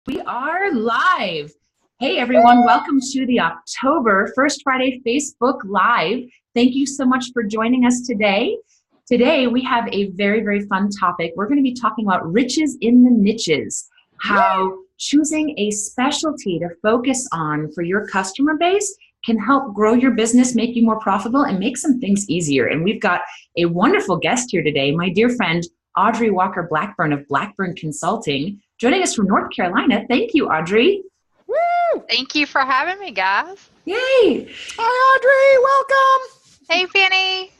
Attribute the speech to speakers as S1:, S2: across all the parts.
S1: We are live. Hey everyone, welcome to the October First Friday Facebook Live. Thank you so much for joining us today. Today we have a very, very fun topic. We're going to be talking about riches in the niches, how choosing a specialty to focus on for your customer base can help grow your business, make you more profitable, and make some things easier. And we've got a wonderful guest here today, my dear friend, Audrey Walker Blackburn of Blackburn Consulting, joining us from North Carolina. Thank you, Audrey.
S2: Woo! Thank you for having me, guys.
S1: Yay!
S3: Hi, Audrey. Welcome.
S2: Hey, Penny.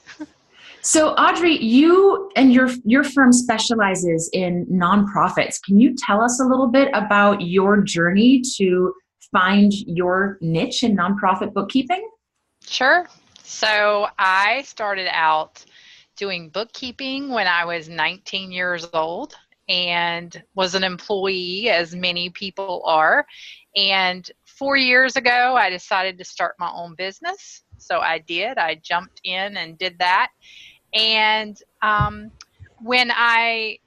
S1: So, Audrey, you and your firm specializes in nonprofits. Can you tell us a little bit about your journey to find your niche in nonprofit bookkeeping?
S2: Sure. So I started out doing bookkeeping when I was 19 years old and was an employee, as many people are. And 4 years ago, I decided to start my own business. So I did. I jumped in and did that. And when I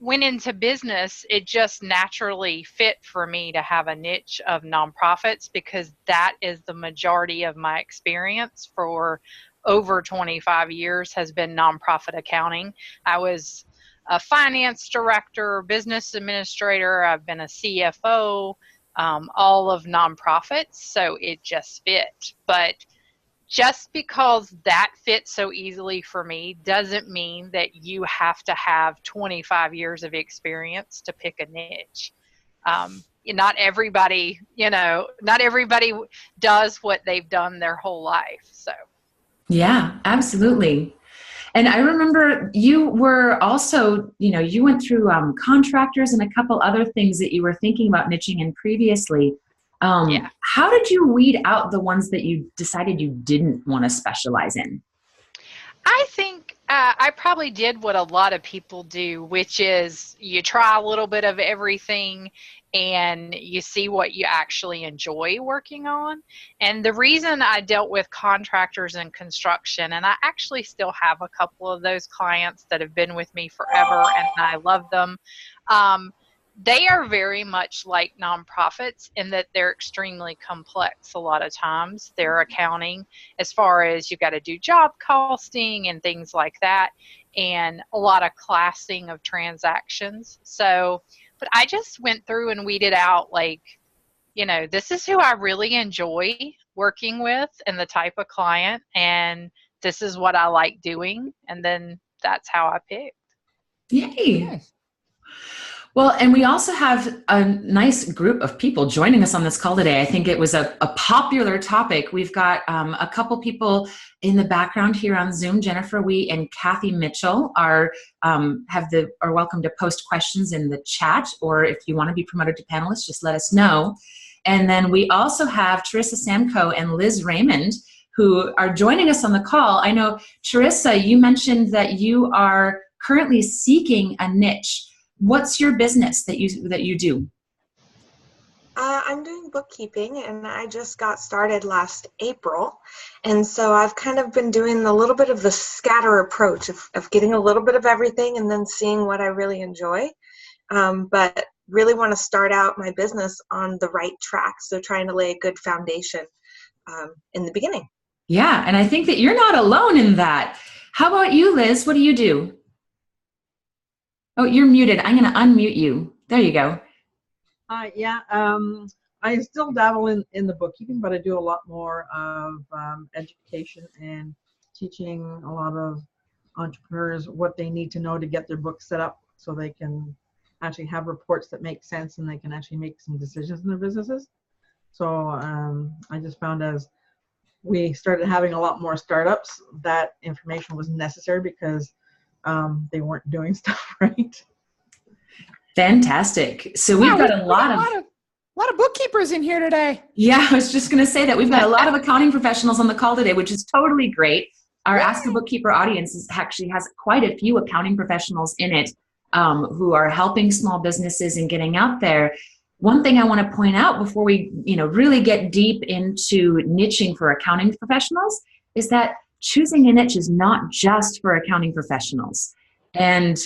S2: went into business, it just naturally fit for me to have a niche of nonprofits because that is the majority of my experience for over 25 years has been nonprofit accounting. I was a finance director, business administrator. I've been a CFO, all of nonprofits. So it just fit. But just because that fits so easily for me doesn't mean that you have to have 25 years of experience to pick a niche. Not everybody, not everybody does what they've done their whole life. So.
S1: Yeah, absolutely. And I remember you were also, you went through contractors and a couple other things that you were thinking about niching in previously. How did you weed out the ones that you decided you didn't want to specialize in?
S2: I think I probably did what a lot of people do, which is you try a little bit of everything and you see what you actually enjoy working on. And the reason I dealt with contractors and construction, and I actually still have a couple of those clients that have been with me forever and I love them. They are very much like nonprofits in that they're extremely complex a lot of times. Their accounting, as far as you got to do job costing and things like that, and a lot of classing of transactions. So, but I just went through and weeded out this is who I really enjoy working with and the type of client, and this is what I like doing. And then that's how I picked.
S1: Yay. Nice. Well, and we also have a nice group of people joining us on this call today. I think it was a popular topic. We've got a couple people in the background here on Zoom. Jennifer Wee and Kathy Mitchell are welcome to post questions in the chat, or if you want to be promoted to panelists, just let us know. And then we also have Tricia Samko and Liz Raymond, who are joining us on the call. I know, Tricia, you mentioned that you are currently seeking a niche. What's your business that you do?
S3: I'm doing bookkeeping, and I just got started last April. And so I've kind of been doing a little bit of the scatter approach of getting a little bit of everything and then seeing what I really enjoy. But really want to start out my business on the right track. So trying to lay a good foundation in the beginning.
S1: Yeah, and I think that you're not alone in that. How about you, Liz? What do you do? Oh, you're muted. I'm going to unmute you. There you go.
S4: I still dabble in the bookkeeping, but I do a lot more of education and teaching a lot of entrepreneurs what they need to know to get their books set up so they can actually have reports that make sense and they can actually make some decisions in their businesses. So I just found as we started having a lot more startups, that information was necessary because they weren't doing stuff right.
S1: Fantastic. So we've got a lot
S3: of bookkeepers in here today.
S1: Yeah, I was just going to say that we've got a lot of accounting professionals on the call today, which is totally great. Our Ask a Bookkeeper audience actually has quite a few accounting professionals in it who are helping small businesses and getting out there. One thing I want to point out before we really get deep into niching for accounting professionals is that choosing a niche is not just for accounting professionals. And,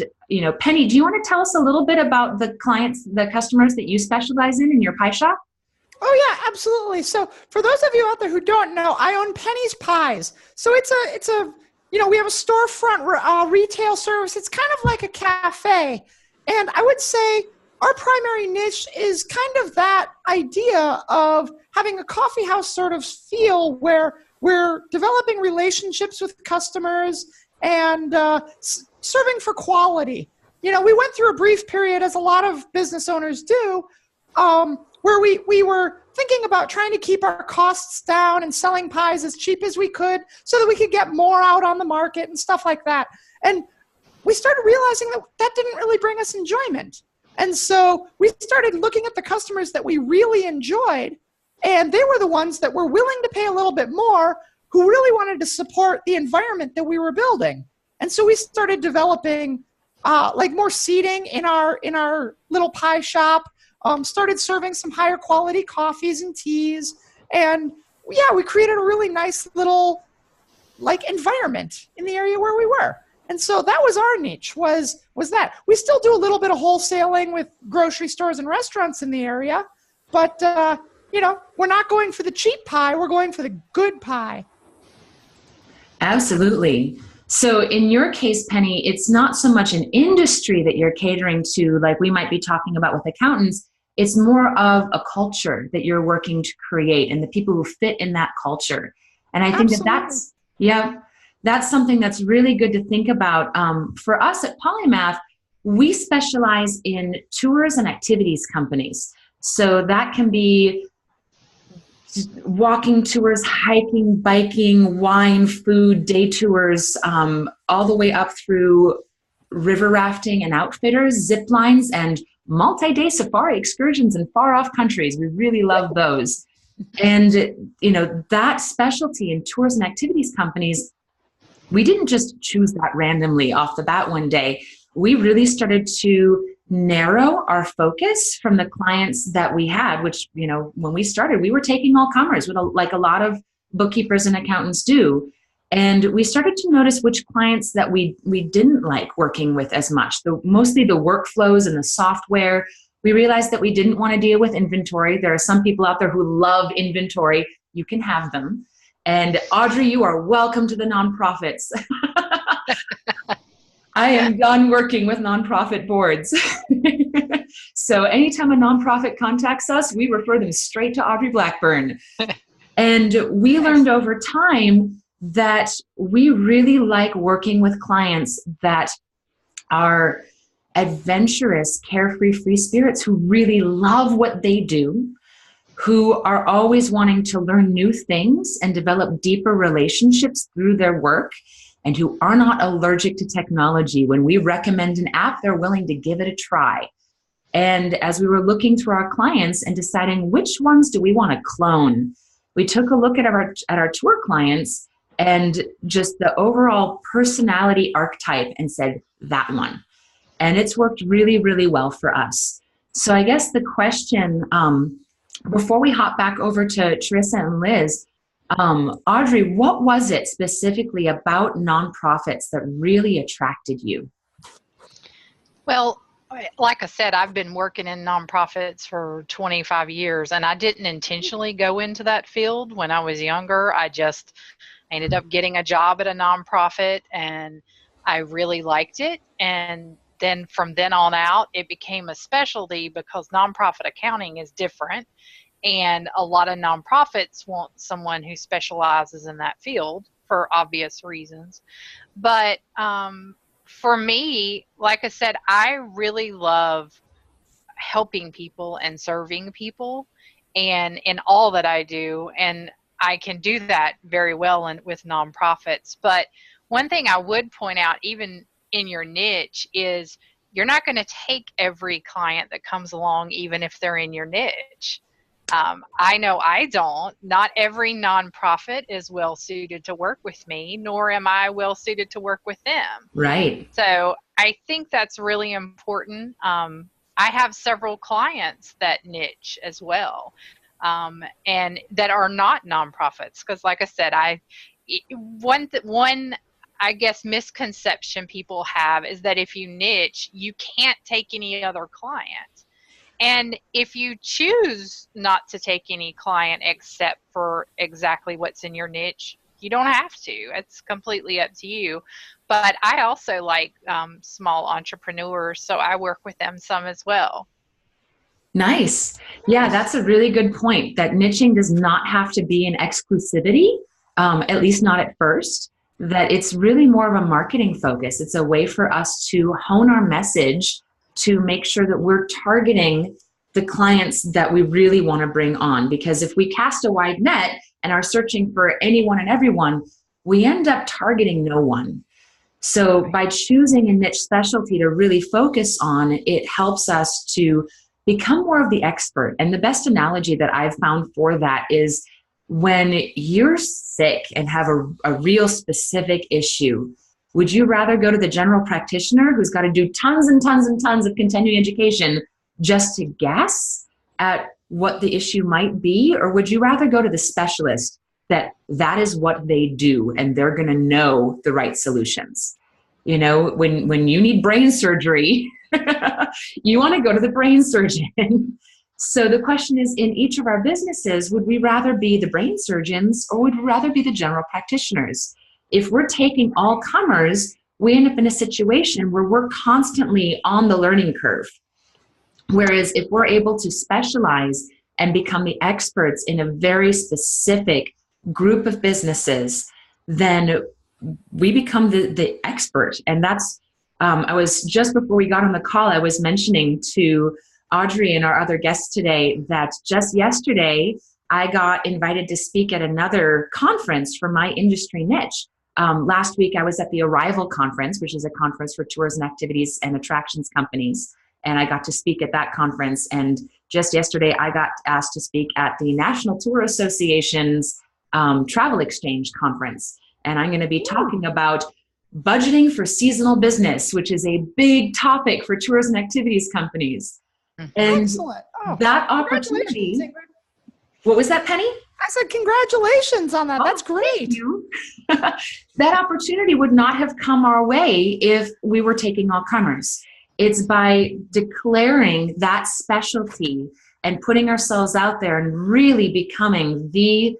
S1: Penny, do you want to tell us a little bit about the customers that you specialize in your pie shop?
S5: Oh yeah, absolutely. So for those of you out there who don't know, I own Penny's Pies. So it's a we have a storefront retail service. It's kind of like a cafe. And I would say our primary niche is kind of that idea of having a coffee house sort of feel where we're developing relationships with customers and serving for quality. We went through a brief period, as a lot of business owners do, where we were thinking about trying to keep our costs down and selling pies as cheap as we could so that we could get more out on the market and stuff like that. And we started realizing that didn't really bring us enjoyment. And so we started looking at the customers that we really enjoyed, and they were the ones that were willing to pay a little bit more, who really wanted to support the environment that we were building. And so we started developing more seating in our little pie shop, started serving some higher quality coffees and teas. And yeah, we created a really nice little environment in the area where we were. And so that was our niche, was that. We still do a little bit of wholesaling with grocery stores and restaurants in the area, but we're not going for the cheap pie, we're going for the good pie.
S1: Absolutely. So in your case, Penny, it's not so much an industry that you're catering to, like we might be talking about with accountants. It's more of a culture that you're working to create and the people who fit in that culture. And I think that's something that's really good to think about. For us at Polymath, we specialize in tours and activities companies. So that can be walking tours, hiking, biking, wine, food, day tours, all the way up through river rafting and outfitters, zip lines, and multi-day safari excursions in far-off countries. We really love those. And, that specialty in tours and activities companies, we didn't just choose that randomly off the bat one day. We really started to narrow our focus from the clients that we had, which, when we started, we were taking all comers, like a lot of bookkeepers and accountants do. And we started to notice which clients that we didn't like working with as much, mostly the workflows and the software. We realized that we didn't want to deal with inventory. There are some people out there who love inventory. You can have them. And Audrey, you are welcome to the nonprofits. I am done working with nonprofit boards. So anytime a nonprofit contacts us, we refer them straight to Audrey Blackburn. And we learned over time that we really like working with clients that are adventurous, carefree, free spirits who really love what they do, who are always wanting to learn new things and develop deeper relationships through their work, and who are not allergic to technology. When we recommend an app, they're willing to give it a try. And as we were looking through our clients and deciding which ones do we want to clone, we took a look at our tour clients and just the overall personality archetype and said, that one. And it's worked really, really well for us. So I guess the question, before we hop back over to Tricia and Liz, Audrey, what was it specifically about nonprofits that really attracted you?
S2: Well, like I said, I've been working in nonprofits for 25 years, and I didn't intentionally go into that field when I was younger. I just ended up getting a job at a nonprofit, and I really liked it. And then from then on out, it became a specialty because nonprofit accounting is different. And a lot of nonprofits want someone who specializes in that field for obvious reasons. But for me, like I said, I really love helping people and serving people and in all that I do. And I can do that very well with nonprofits. But one thing I would point out, even in your niche, is you're not going to take every client that comes along, even if they're in your niche. I know I don't. Not every nonprofit is well suited to work with me, nor am I well suited to work with them.
S1: Right.
S2: So I think that's really important. I have several clients that niche as well, and that are not nonprofits. Because like I said, I I guess, misconception people have is that if you niche, you can't take any other client. And if you choose not to take any client except for exactly what's in your niche, you don't have to. It's completely up to you. But I also like small entrepreneurs, so I work with them some as well.
S1: Nice. Yeah, that's a really good point, that niching does not have to be an exclusivity, at least not at first, that it's really more of a marketing focus. It's a way for us to hone our message to make sure that we're targeting the clients that we really want to bring on. Because if we cast a wide net and are searching for anyone and everyone, we end up targeting no one. So by choosing a niche specialty to really focus on, it helps us to become more of the expert. And the best analogy that I've found for that is when you're sick and have a real specific issue, would you rather go to the general practitioner who's got to do tons and tons and tons of continuing education just to guess at what the issue might be? Or would you rather go to the specialist that is what they do and they're going to know the right solutions? You know, when you need brain surgery, you want to go to the brain surgeon. So the question is, in each of our businesses, would we rather be the brain surgeons or would we rather be the general practitioners? If we're taking all comers, we end up in a situation where we're constantly on the learning curve. Whereas if we're able to specialize and become the experts in a very specific group of businesses, then we become the expert. And that's, I was just before we got on the call, I was mentioning to Audrey and our other guests today that just yesterday, I got invited to speak at another conference for my industry niche. Last week, I was at the Arrival Conference, which is a conference for tours and activities and attractions companies. And I got to speak at that conference. And just yesterday, I got asked to speak at the National Tour Association's Travel Exchange Conference. And I'm going to be talking about budgeting for seasonal business, which is a big topic for tours and activities companies. And
S5: excellent.
S1: That opportunity. What was that, Penny?
S5: I said, congratulations on that. That's great.
S1: Thank you. That opportunity would not have come our way if we were taking all comers. It's by declaring that specialty and putting ourselves out there and really becoming the,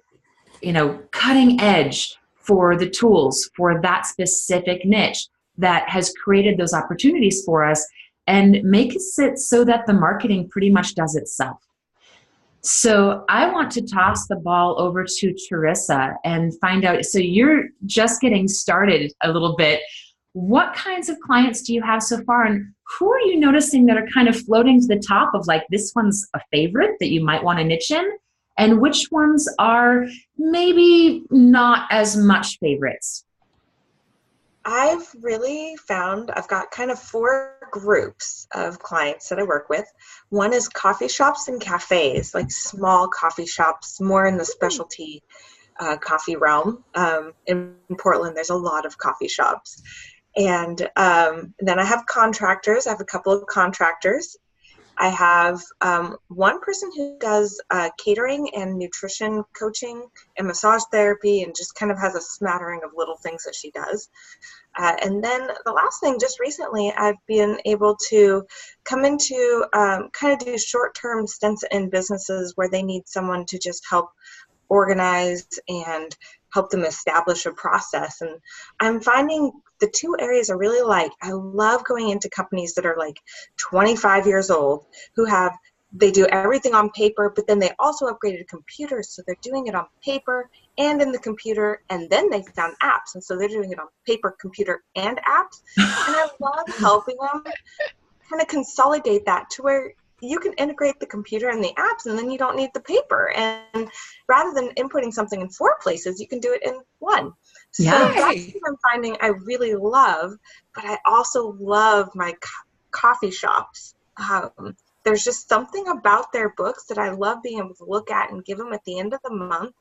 S1: cutting edge for the tools for that specific niche that has created those opportunities for us and makes it so that the marketing pretty much does itself. So I want to toss the ball over to Tricia and find out, so you're just getting started a little bit. What kinds of clients do you have so far? And who are you noticing that are kind of floating to the top of like, this one's a favorite that you might want to niche in? And which ones are maybe not as much favorites?
S3: I've really found I've got kind of 4 groups of clients that I work with. One is coffee shops and cafes, like small coffee shops, more in the specialty coffee realm. In Portland, there's a lot of coffee shops. And then I have contractors. I have a couple of contractors. I have one person who does catering and nutrition coaching and massage therapy and just kind of has a smattering of little things that she does. And then the last thing, just recently, I've been able to come into kind of do short-term stints in businesses where they need someone to just help organize and help them establish a process. And I'm finding the 2 areas I really like. I love going into companies that are like 25 years old they do everything on paper, but then they also upgraded computers. So they're doing it on paper and in the computer, and then they found apps. And so they're doing it on paper, computer, and apps. And I love helping them kind of consolidate that to where you can integrate the computer and the apps, and then you don't need the paper. And rather than inputting something in 4 places, you can do it in 1. So that's what I'm finding I really love, but I also love my coffee shops. There's just something about their books that I love being able to look at and give them at the end of the month,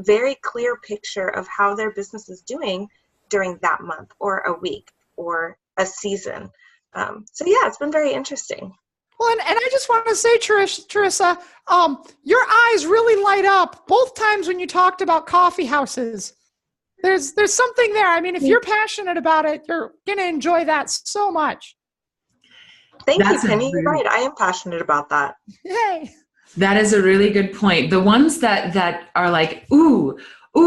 S3: very clear picture of how their business is doing during that month or a week or a season. So yeah, it's been very interesting.
S5: Well, and I just want to say, Tricia, your eyes really light up both times when you talked about coffee houses. There's something there. I mean, if you're passionate about it, you're going to enjoy that so much.
S3: Thank you, Penny. You're right. I am passionate about that.
S5: Yay.
S1: That is a really good point. The ones that are like, ooh,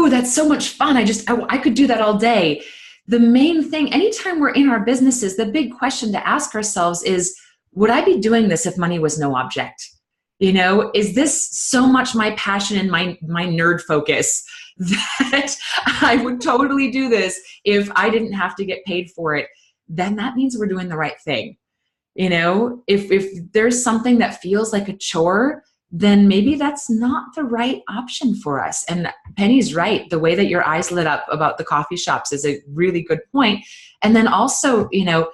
S1: that's so much fun. I could do that all day. The main thing, anytime we're in our businesses, the big question to ask ourselves is, would I be doing this if money was no object? You know, is this so much my passion and my nerd focus that I would totally do this if I didn't have to get paid for it? Then that means we're doing the right thing. You know, if there's something that feels like a chore, then maybe that's not the right option for us. And Penny's right. The way that your eyes lit up about the coffee shops is a really good point. And then also, you know,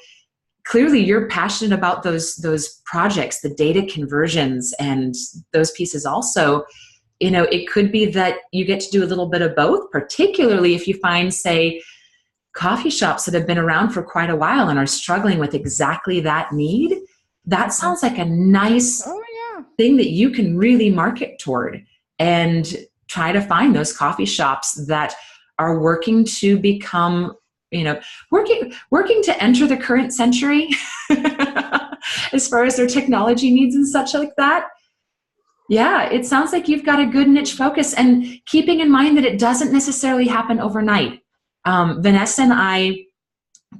S1: clearly you're passionate about those projects, the data conversions and those pieces also. You know, it could be that you get to do a little bit of both, particularly if you find, say, coffee shops that have been around for quite a while and are struggling with exactly that need. That sounds like a nice thing that you can really market toward and try to find those coffee shops that are working to become, you know, working to enter the current century as far as their technology needs and such like that. Yeah, it sounds like you've got a good niche focus, and keeping in mind that it doesn't necessarily happen overnight. Vanessa and I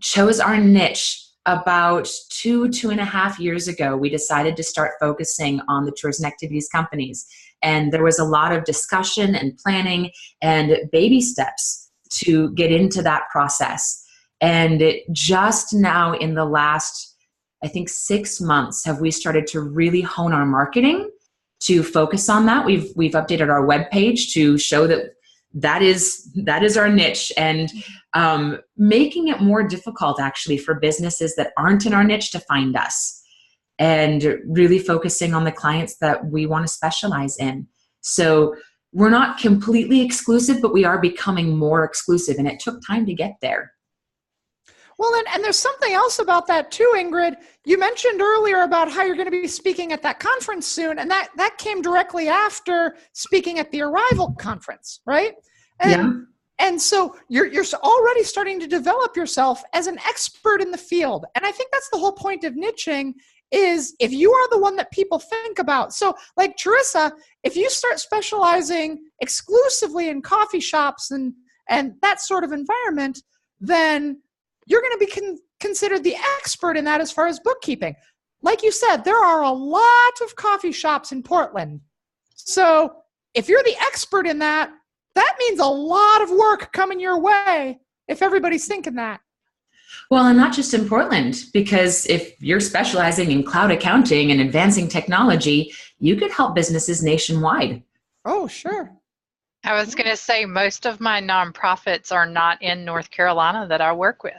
S1: chose our niche about 2.5 years ago. We decided to start focusing on the tours and activities companies. And there was a lot of discussion and planning and baby steps to get into that process. And just now in the last, I think, 6 months, have we started to really hone our marketing to focus on that. We've updated our webpage to show that is our niche, and making it more difficult actually for businesses that aren't in our niche to find us, and really focusing on the clients that we want to specialize in. So we're not completely exclusive, but we are becoming more exclusive, and it took time to get there.
S5: Well, and there's something else about that too, Ingrid. You mentioned earlier about how you're going to be speaking at that conference soon, and that came directly after speaking at the Arrival conference, right? And so you're already starting to develop yourself as an expert in the field. And I think that's the whole point of niching, is if you are the one that people think about. So like Tricia, if you start specializing exclusively in coffee shops and that sort of environment, then you're going to be considered the expert in that as far as bookkeeping. Like you said, there are a lot of coffee shops in Portland. So if you're the expert in that, that means a lot of work coming your way if everybody's thinking that.
S1: Well, and not just in Portland, because if you're specializing in cloud accounting and advancing technology, you could help businesses nationwide.
S5: Oh, sure.
S2: I was going to say most of my nonprofits are not in North Carolina that I work with.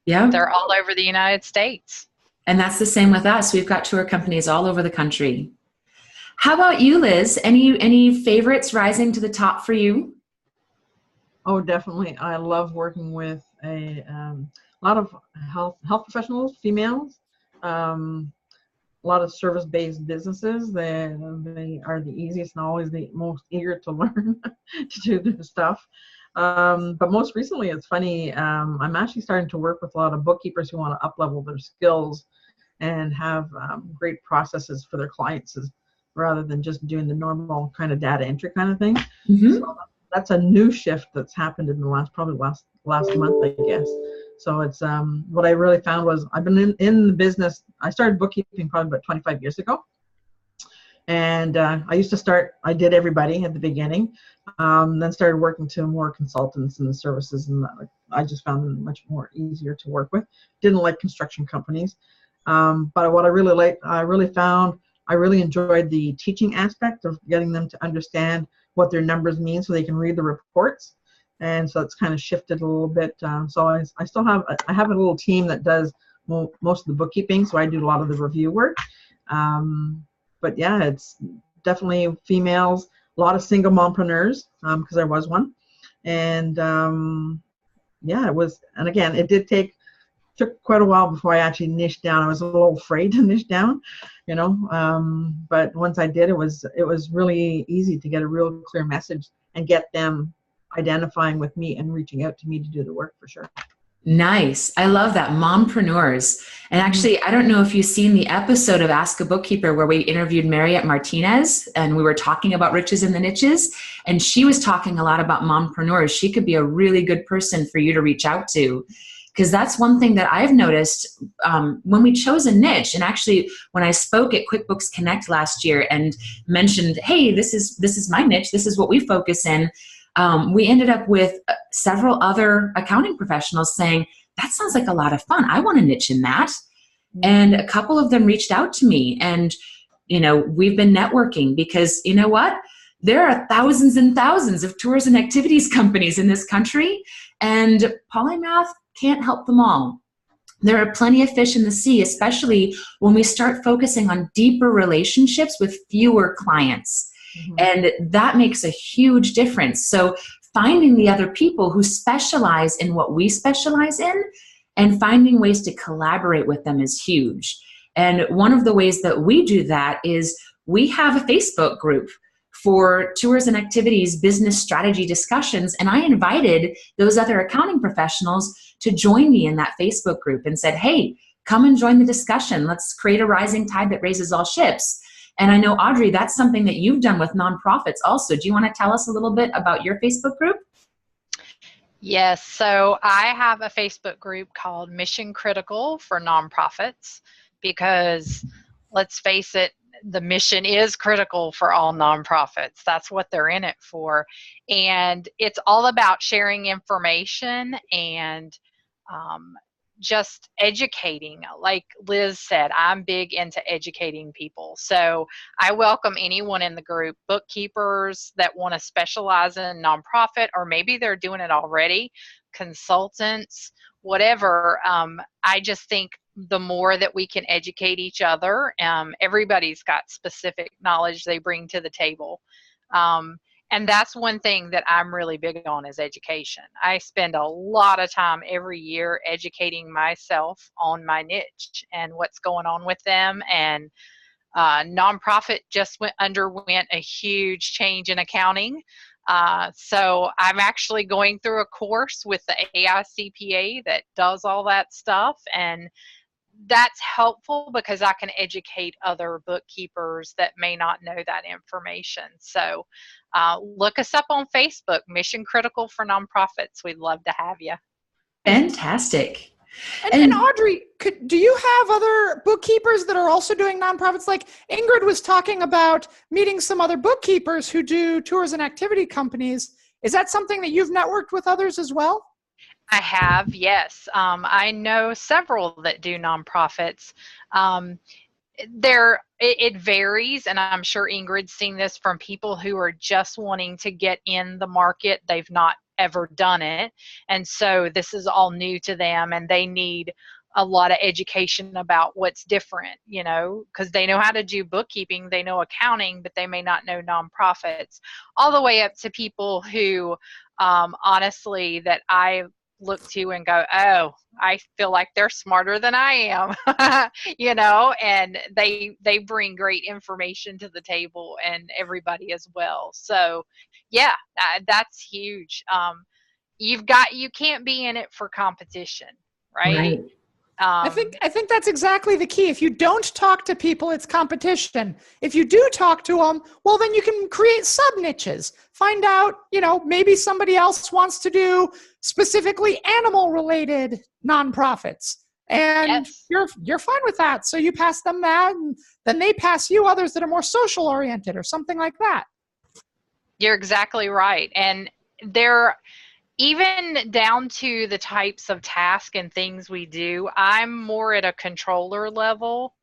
S1: Yeah.
S2: They're all over the United States.
S1: And that's the same with us. We've got tour companies all over the country. How about you, Liz? Any favorites rising to the top for you?
S4: Oh, definitely. I love working with a lot of health professionals, females, a lot of service-based businesses. They are the easiest and always the most eager to learn to do their stuff. But most recently, it's funny, I'm actually starting to work with a lot of bookkeepers who want to up-level their skills and have great processes for their clients, rather than just doing the normal kind of data entry kind of thing. Mm-hmm. So that's a new shift that's happened in the last month, I guess. So it's what I really found was I've been in the business. I started bookkeeping probably about 25 years ago. And I did everybody at the beginning, then started working to more consultants and services, and I just found them much more easier to work with. Didn't like construction companies. But what I really enjoyed the teaching aspect of getting them to understand what their numbers mean so they can read the reports. And so it's kind of shifted a little bit. So I still have a little team that does most of the bookkeeping, so I do a lot of the review work. But yeah, it's definitely females, a lot of single mompreneurs, because I was one. And yeah, and again, it took quite a while before I actually niched down. I was a little afraid to niche down, but once I did, it was really easy to get a real clear message and get them identifying with me and reaching out to me to do the work for sure.
S1: Nice. I love that. Mompreneurs. And actually, I don't know if you've seen the episode of Ask a Bookkeeper where we interviewed Mariette Martinez and we were talking about riches in the niches. And she was talking a lot about mompreneurs. She could be a really good person for you to reach out to. Because that's one thing that I've noticed when we chose a niche. And actually, when I spoke at QuickBooks Connect last year and mentioned, hey, this is my niche, this is what we focus in, we ended up with several other accounting professionals saying, that sounds like a lot of fun. I want to niche in that. And a couple of them reached out to me and, we've been networking because you know what? There are thousands and thousands of tours and activities companies in this country, and Polymath can't help them all. There are plenty of fish in the sea, especially when we start focusing on deeper relationships with fewer clients. And that makes a huge difference. So finding the other people who specialize in what we specialize in and finding ways to collaborate with them is huge. And one of the ways that we do that is we have a Facebook group for tours and activities, business strategy discussions. And I invited those other accounting professionals to join me in that Facebook group and said, hey, come and join the discussion. Let's create a rising tide that raises all ships. And I know, Audrey, that's something that you've done with nonprofits also. Do you want to tell us a little bit about your Facebook group?
S2: Yes, so I have a Facebook group called Mission Critical for Nonprofits because, let's face it, the mission is critical for all nonprofits. That's what they're in it for. And it's all about sharing information and just educating. Like Liz said, I'm big into educating people. So I welcome anyone in the group, bookkeepers that want to specialize in nonprofit, or maybe they're doing it already, consultants, whatever. I just think the more that we can educate each other, everybody's got specific knowledge they bring to the table. And that's one thing that I'm really big on is education. I spend a lot of time every year educating myself on my niche and what's going on with them. And nonprofit just underwent a huge change in accounting. So I'm actually going through a course with the AICPA that does all that stuff. And that's helpful because I can educate other bookkeepers that may not know that information. So look us up on Facebook, Mission Critical for Nonprofits. We'd love to have you.
S1: Fantastic.
S5: And Audrey, do you have other bookkeepers that are also doing nonprofits? Like Ingrid was talking about meeting some other bookkeepers who do tours and activity companies. Is that something that you've networked with others as well?
S2: I have, yes. I know several that do nonprofits. It varies, and I'm sure Ingrid's seen this from people who are just wanting to get in the market. They've not ever done it, and so this is all new to them, and they need a lot of education about what's different, because they know how to do bookkeeping, they know accounting, but they may not know nonprofits, all the way up to people who, honestly, that I look to and go, oh, I feel like they're smarter than I am, and they bring great information to the table, and everybody as well. So yeah, that's huge. You can't be in it for competition, right?
S5: I think that's exactly the key. If you don't talk to people, it's competition. If you do talk to them, well, then you can create sub niches. Find out, maybe somebody else wants to do specifically animal related nonprofits, and yes, you're fine with that. So you pass them that, and then they pass you others that are more social oriented or something like that.
S2: You're exactly right. And they're even down to the types of tasks and things we do. I'm more at a controller level,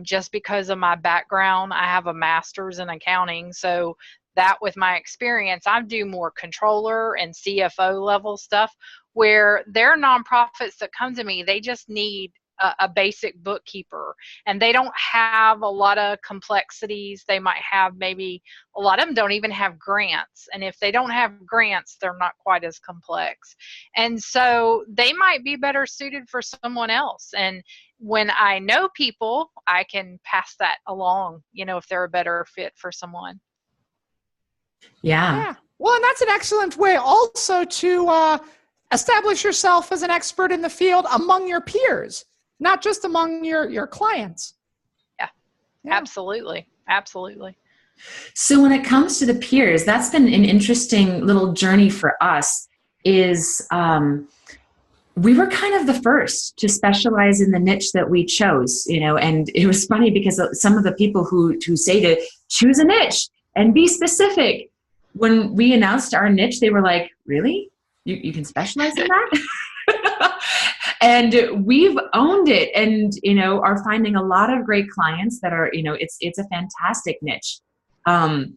S2: just because of my background. I have a master's in accounting, so that with my experience, I do more controller and CFO level stuff, where there are nonprofits that come to me, they just need a basic bookkeeper, and they don't have a lot of complexities. They might have, maybe a lot of them don't even have grants, and if they don't have grants, they're not quite as complex, and so they might be better suited for someone else. And when I know people, I can pass that along, if they're a better fit for someone.
S1: Yeah.
S5: Well, and that's an excellent way also to establish yourself as an expert in the field among your peers, not just among your clients.
S2: Yeah. Absolutely. Absolutely.
S1: So when it comes to the peers, that's been an interesting little journey for us. Is we were kind of the first to specialize in the niche that we chose, and it was funny because some of the people who say to choose a niche and be specific, when we announced our niche, they were like, really? You can specialize in that? And we've owned it, and, are finding a lot of great clients that are, it's a fantastic niche. And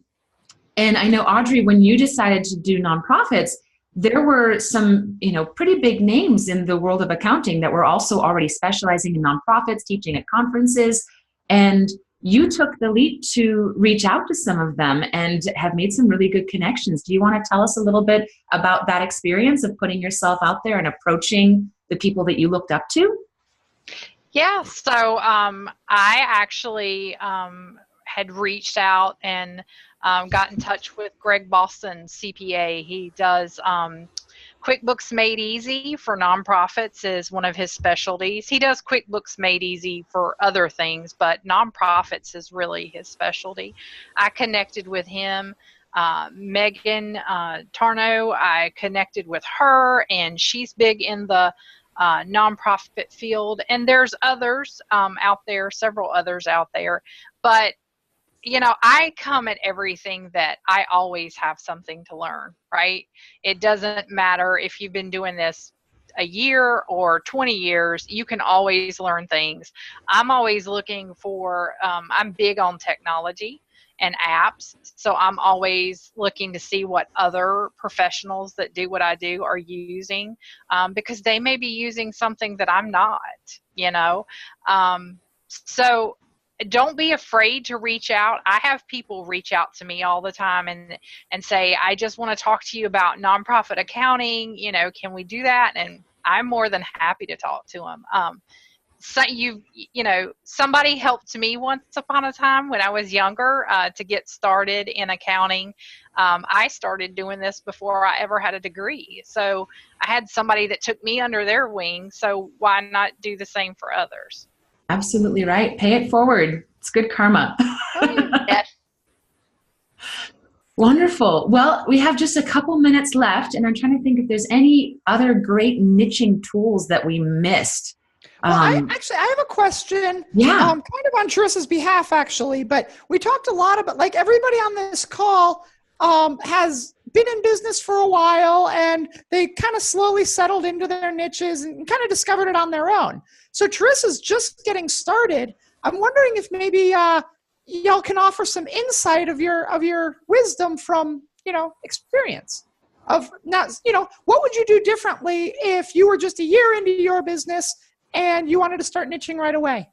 S1: I know, Audrey, when you decided to do nonprofits, there were some, pretty big names in the world of accounting that were also already specializing in nonprofits, teaching at conferences. And you took the leap to reach out to some of them and have made some really good connections. Do you want to tell us a little bit about that experience of putting yourself out there and approaching the people that you looked up to?
S2: Yeah. So I actually had reached out and got in touch with Greg Boston, CPA. He does QuickBooks Made Easy for nonprofits is one of his specialties. He does QuickBooks Made Easy for other things, but nonprofits is really his specialty. I connected with him. Megan Tarno, I connected with her, and she's big in the nonprofit field. And there's others out there, several others out there. But I come at everything that I always have something to learn, right? It doesn't matter if you've been doing this a year or 20 years, you can always learn things. I'm always looking for, I'm big on technology and apps, so I'm always looking to see what other professionals that do what I do are using, because they may be using something that I'm not, so don't be afraid to reach out. I have people reach out to me all the time and say, I just want to talk to you about nonprofit accounting. Can we do that? And I'm more than happy to talk to them. So somebody helped me once upon a time when I was younger to get started in accounting. I started doing this before I ever had a degree. So I had somebody that took me under their wing. So why not do the same for others?
S1: Absolutely right. Pay it forward. It's good karma.
S2: Yes.
S1: Wonderful. Well, we have just a couple minutes left, and I'm trying to think if there's any other great niching tools that we missed.
S5: Well, I have a question.
S1: Yeah.
S5: Kind of on Tricia's behalf, actually, but we talked a lot about, like, everybody on this call has been in business for a while, and they kind of slowly settled into their niches and kind of discovered it on their own. So Tricia's just getting started. I'm wondering if maybe y'all can offer some insight of your wisdom from, experience of not, what would you do differently if you were just a year into your business and you wanted to start niching right away?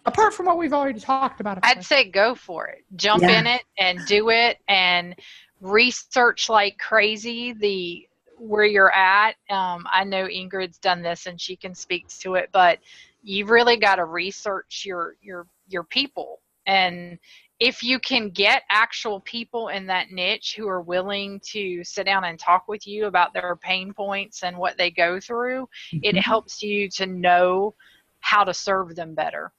S5: Apart from what we've already talked about.
S2: I'd say go for it. Jump in it and do it, and research like crazy where you're at. I know Ingrid's done this and she can speak to it, but you really got to research your people. And if you can get actual people in that niche who are willing to sit down and talk with you about their pain points and what they go through, it helps you to know how to serve them better.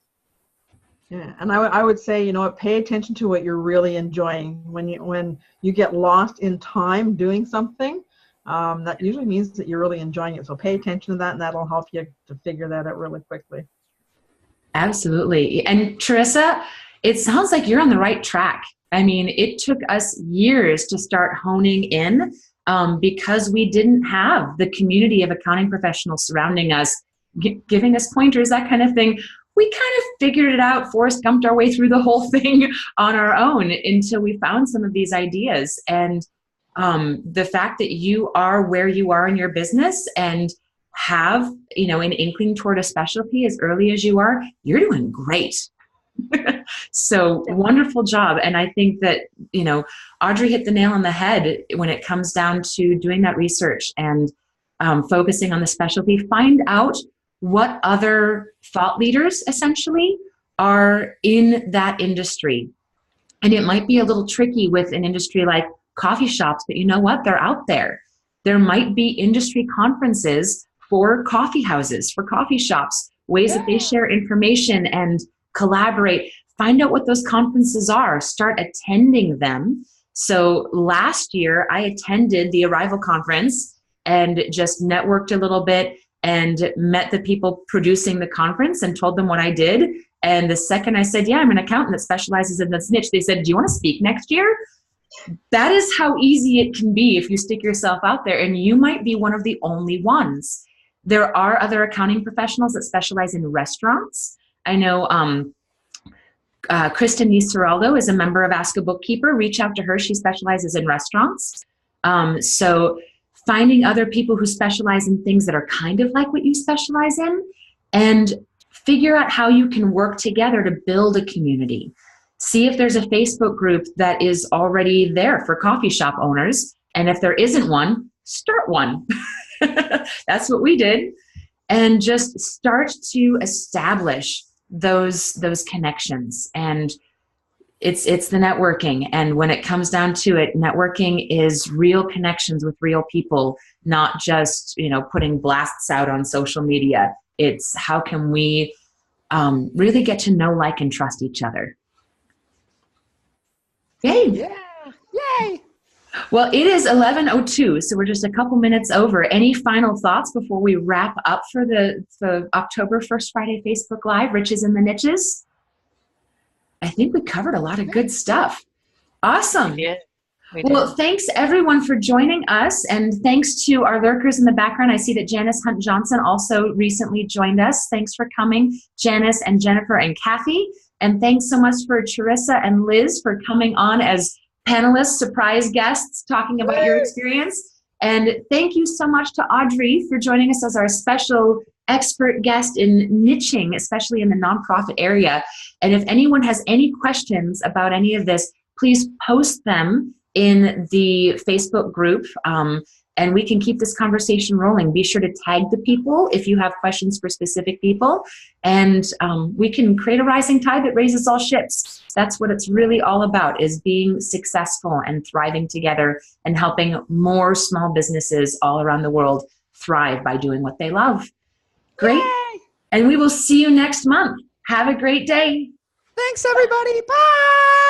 S4: Yeah, and I would say, pay attention to what you're really enjoying. When you get lost in time doing something, that usually means that you're really enjoying it. So pay attention to that, and that'll help you to figure that out really quickly.
S1: Absolutely. And Tricia, it sounds like you're on the right track. I mean, it took us years to start honing in because we didn't have the community of accounting professionals surrounding us, giving us pointers, that kind of thing. We kind of figured it out, Forrest Gumped our way through the whole thing on our own until we found some of these ideas. And the fact that you are where you are in your business and have, an inkling toward a specialty as early as you are, you're doing great. So wonderful job. And I think that, Audrey hit the nail on the head when it comes down to doing that research and focusing on the specialty. Find out what other thought leaders essentially are in that industry. And it might be a little tricky with an industry like coffee shops, but you know what? They're out there. There might be industry conferences for coffee houses, for coffee shops, ways that they share information and collaborate. Find out what those conferences are. Start attending them. So last year, I attended the Arrival Conference and just networked a little bit and met the people producing the conference and told them what I did. And the second I said, yeah, I'm an accountant that specializes in this niche, they said, do you want to speak next year? That is how easy it can be if you stick yourself out there, and you might be one of the only ones. There are other accounting professionals that specialize in restaurants. I know Kristen Niceraldo is a member of Ask a Bookkeeper. Reach out to her. She specializes in restaurants. So finding other people who specialize in things that are kind of like what you specialize in, and figure out how you can work together to build a community. See if there's a Facebook group that is already there for coffee shop owners. And if there isn't one, start one. That's what we did. And just start to establish those connections. And it's the networking. And when it comes down to it, networking is real connections with real people, not just, putting blasts out on social media. It's how can we really get to know, like, and trust each other. Yay.
S5: Yeah. Yay.
S1: Well, it is 11:02, so we're just a couple minutes over. Any final thoughts before we wrap up for the October First Friday Facebook Live, Riches in the Niches? I think we covered a lot of good stuff. Awesome.
S2: We did.
S1: Well, thanks everyone for joining us, and thanks to our lurkers in the background. I see that Janice Hunt Johnson also recently joined us. Thanks for coming, Janice and Jennifer and Kathy. And thanks so much for Tricia and Liz for coming on as panelists, surprise guests, talking about your experience. And thank you so much to Audrey for joining us as our special expert guest in niching, especially in the nonprofit area. And if anyone has any questions about any of this, please post them in the Facebook group, and we can keep this conversation rolling. Be sure to tag the people if you have questions for specific people, and we can create a rising tide that raises all ships. That's what it's really all about, is being successful and thriving together and helping more small businesses all around the world thrive by doing what they love. Great. Yay! And we will see you next month. Have a great day.
S5: Thanks, everybody. Bye.